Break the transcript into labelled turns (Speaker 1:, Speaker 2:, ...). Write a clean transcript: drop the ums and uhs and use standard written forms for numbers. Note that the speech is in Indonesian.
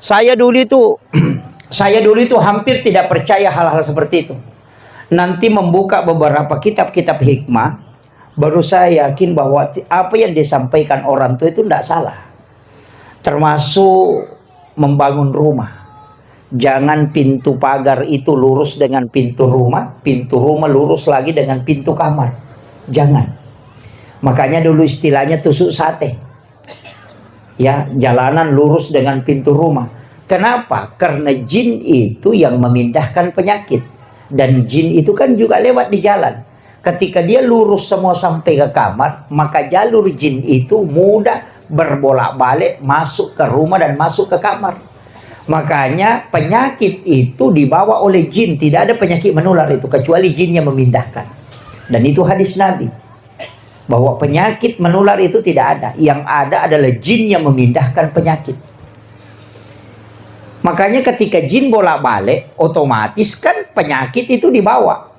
Speaker 1: Saya dulu itu saya dulu itu hampir tidak percaya hal-hal seperti itu. Nanti membuka beberapa kitab-kitab hikmah, baru saya yakin bahwa apa yang disampaikan orang tua itu tidak salah. Termasuk membangun rumah. Jangan pintu pagar itu lurus dengan pintu rumah lurus lagi dengan pintu kamar. Jangan. Makanya dulu istilahnya tusuk sate. Ya, jalanan lurus dengan pintu rumah. Kenapa? Karena jin itu yang memindahkan penyakit. Dan jin itu kan juga lewat di jalan. Ketika dia lurus semua sampai ke kamar, maka jalur jin itu mudah berbolak-balik masuk ke rumah dan masuk ke kamar. Makanya penyakit itu dibawa oleh jin. Tidak ada penyakit menular itu kecuali jin yang memindahkan. Dan itu hadis Nabi, bahwa penyakit menular itu tidak ada. Yang ada adalah jin yang memindahkan penyakit. Makanya ketika jin bolak-balik, otomatis kan penyakit itu dibawa.